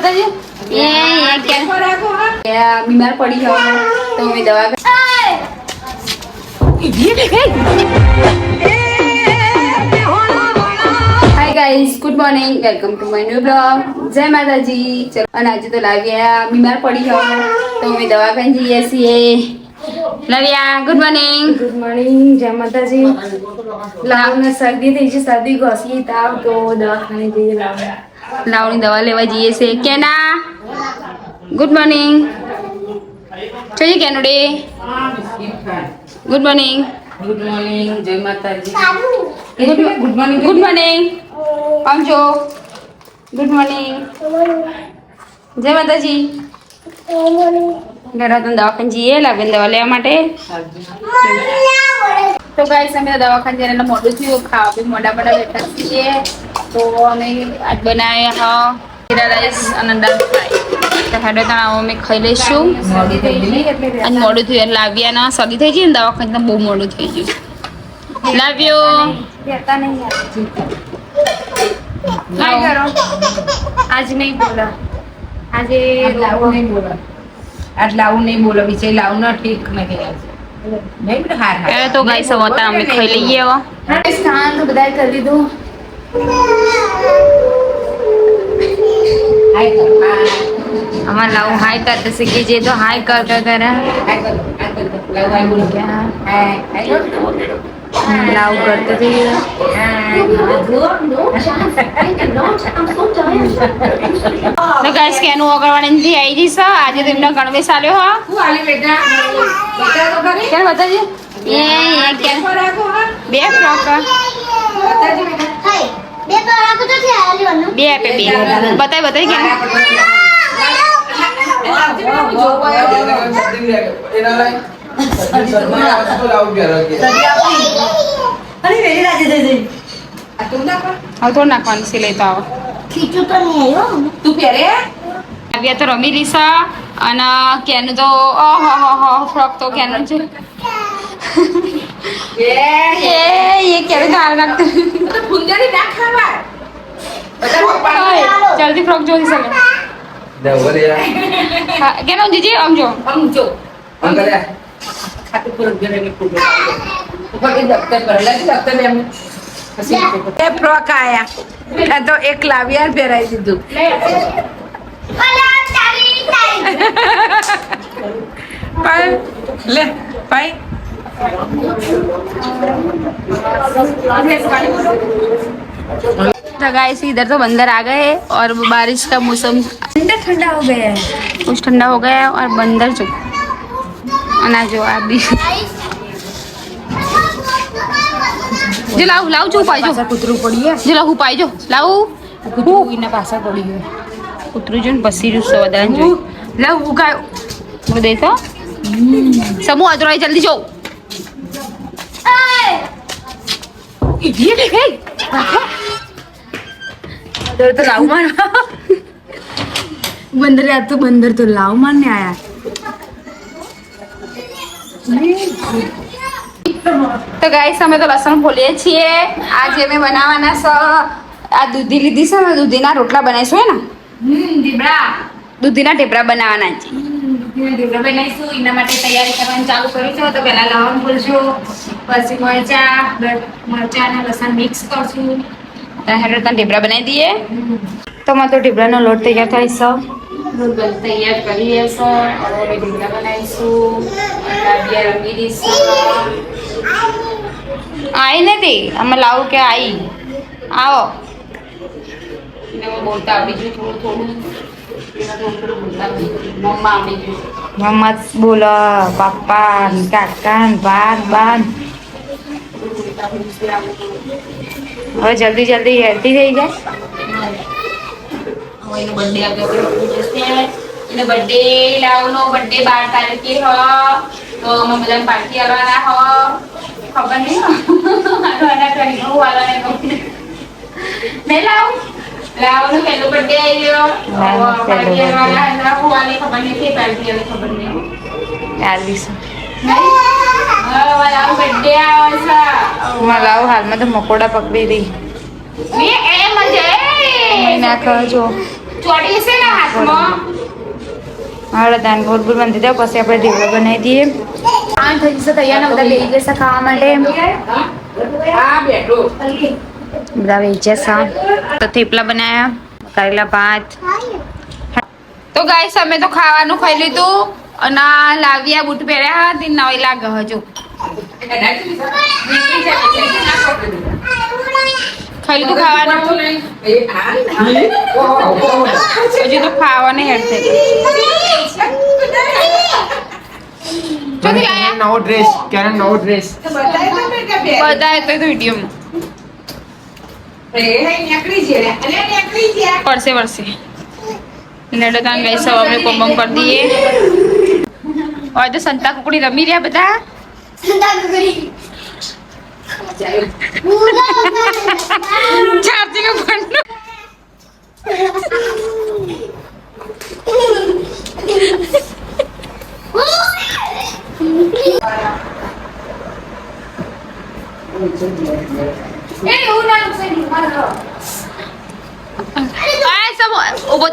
बताइए ये क्या बीमार पड़ी है तो मैं दवा hi guys good morning welcome to my new blog जय माता जी। चलो आज तो लाविया बीमार पड़ी है तो मैं दवा कहीं जी ऐसी है। लाविया गुड मॉर्निंग जय माता जी। लाव ने सर्दी थी છે सर्दी ઘસી તાવ તો દવાખાને જઈએ લાવની દવા લેવા જઈએ છે કેના ગુડ મોર્નિંગ જોઈએ કેનુડે ગુડ મોર્નિંગ જય માતાજી ગુડ મોર્નિંગ આવજો ગુડ મોર્નિંગ જય માતાજી ઘરે તો દવાખાને જઈએ લાવીને દવા લેવા માટે तो गाइस हमें दवाखाने जाने ना मोडू थी वो खावा भी मोड़ा बड़ा बैठा थी तो हमें आज बनाए हाँ जीरा राइस अनंदा फ्राई तो हेडो तना मैं खाई लेशु आज मोडू थी लाविया ना सर्दी થઈ ગઈ ને દવાખાને બહુ મોડું થઈ ગયું લાવ્યો કહેતા નહીં काय करो आज नहीं बोला आज लाऊ नहीं बोला आज लाऊ नहीं बोला विषय लाऊ ना ठीक नहीं है तो गाइस होता हमें खाई लिए हो स्थान तो बधाई कर दी दो हाय कर हमारा लाऊ हाय करते सीखे जे तो हाय कर कर लाऊ हाय बोल क्या हाय लाऊ करते थे तो गाइस કેનું ઓગળવાની આવી જી છે આજે તો એમનો ગણવેશ આલ્યો હો હું આલે બેટા બતા તો કરે કેમ બતાજી એ કે બે ફ્રોક બતાજી બેટા હાય બે ફ્રોક તો છે આલ્યો બે આપે બે બતાઈ કે એના લાઈ अरे मेरी राजी दे दे तुम ना हां तो ना कौन सी लेता हो खींचू तो नहीं आयो तू પહેરે अभी तो रमी रीसा અને કેનું તો ઓહો ફ્રોક તો કેનું છે ये કેનું ગાળ નાખતો તો ફુંજારી ના ખાવા બધા જલ્દી ફ્રોક જોઈ સકે દે ઓલે યાર કેનું જીજી આમ જો અંકલ खाते पूरा घर में पूरा ऊपर के दफ्तर पर लगी दफ्तर में हम ये फ्रॉक आया तो एक लाविया પહેરાઈ દીધું ले भाई तो गाइस इधर तो बंदर आ गए और बारिश का मौसम ठंडा हो गया है कुछ ठंडा हो गया है और बंदर जो अना जो अभी जो लाऊ लाऊ जो पाई जो कुतरू पड़ी है जो लाऊ पाई जो लाऊ कुतरू इना पासा पड़ी है कुतरू जो बसी जो सवदान जो लाऊ का वो देखो समूह अदराई जल्दी जो ये देखे अदर तो लाऊ मार बंदर या तो बंदर तो लाऊ मारने आया तो गाइस અમે તો લસણ ફોલીએ છીએ આજે અમે બનાવવાના છે આ દૂધી લીધી છે ને દૂધીના રોટલા બનાવીશું હે ને ઢેબરા દૂધીના ઢેબરા બનાવવાના છે દૂધીના ઢેબરા બનાવીશું એના માટે તૈયારી કરવાનું ચાલુ કરીશું તો પહેલા લવણ ફોલશું પછી મરચા અને લસણ મિક્સ કરશું તો હેડો તને ઢેબરા બનાવી દઈએ તો મારો ઢેબરાનો લોટ તૈયાર થાય છે તૈયાર કરીએ છે હવે ઢેબરા બનાવીશું લાવ્યા રમી દઈશું आई नहीं हम लाऊ के आई आओ बोलता मम्मा बोला पापा काका बान बान और जल्दी जल्दी हेल्थी थी जाए बर्थडे आगे बर्थडे लाऊ नो बर्थडे 12 तारीख की हो तो मैं બધા પાર્ટી કરવાના હો ખબર નહીં આના કરી નો વાલા ને મે લાવ નો પહેલો બર્થડે આવ્યો પાર્ટી કરવાના ના હોવાની ખબર નહીં કે પાર્ટી આવે ખબર નહીં યાર દીસો વાલા બર્થડે આવે છે મલાવ હાલમાં તો મકોડા પકડી રહી મે એ મજે ના કહજો ચોટી છે ને હાથમાં હળદાન ગોળ ગોળ બાંધી દો પછી આપણે ઢેબરા બનાવી દઈએ આ થઈ જશે તૈયાર ને બધા બેસી જશે ખાવા માટે બધા બેસી જશે તો થેપલા બનાવ્યા કરેલા ભાત તો ગાઈસ અમે તો ખાવાનું ખાઈ લીધું અને લાવ્યા બૂટ પહેર્યા તે નવી લાગે હજુ ખાઈ લીધું ખાવાનું હજુ તો ખાવાને હેડ થઈ નવો ડ્રેસ ક્યારે નવો ડ્રેસ બધા તો વિડીયો પડશે પડશે નડતાન ગઈ સૌ અમે કોમમ કરી દઈએ और तो संता कुकड़ी रमी રહ્યા બધા સંતા કુકડી ચાર્જિંગ ફોન એ હું ના નુકસાન મારો આ સબ ઉભો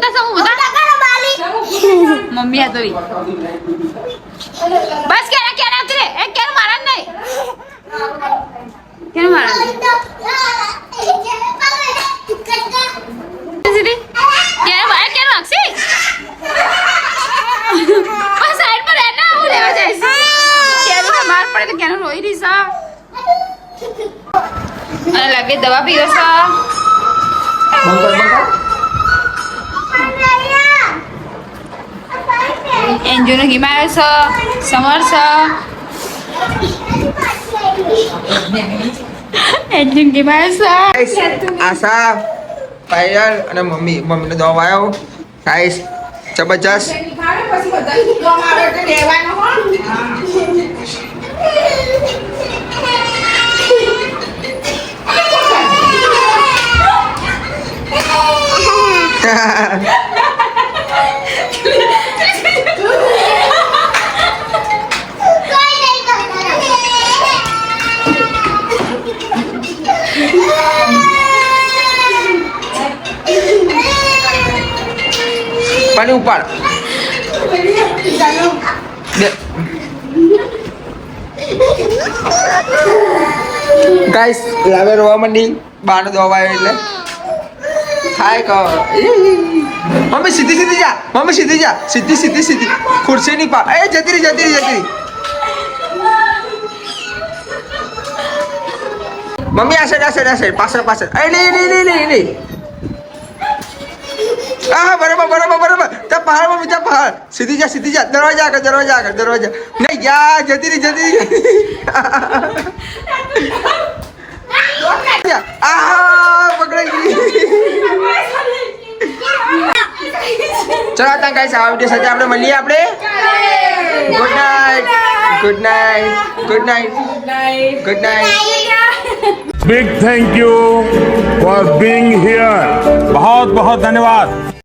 મમ્મી આ તો બસ કેના કેના ઉતરે એ કેન મારા નહીં કેન મારા સીધી કેન મારા કેન વાક્ષી બસ સાઈડ પર એના હું લેવા જઈશ કેન માર પડે તો કેન રોઈ રહી સા અને લાગે દવા પીવો સા એન્જોનો ગીમાયો છે સમર છે એન્જિન ગીમાયો છે આશા પાયલ અને મમ્મીનો દવા આવ્યો ગાઈસ જબરજસ્ત પાણી ઉપાડ ગાઈસ લાવે રોવા માંડી બાનો દવા આવ્યો એટલે હાય કહો મમ્મી સીધી જા મમ્મી સીધી ખુરશી ની પા એ જતી રહી મમ્મી આ સાઈડ પાછળ એ નહીં હા બરાબર ત્યાં પહાડ મમ્મી ત્યાં પહાડ સીધી જા દરવાજા આગળ નહીં યા જતી રહી પકડાઈ ગઈ ચલો ત્યાં ગાઈસ આ વિડિયો સાથે આપણે મળીએ આપણે good night Big thank you for being here. बहुत बहुत धन्यवाद.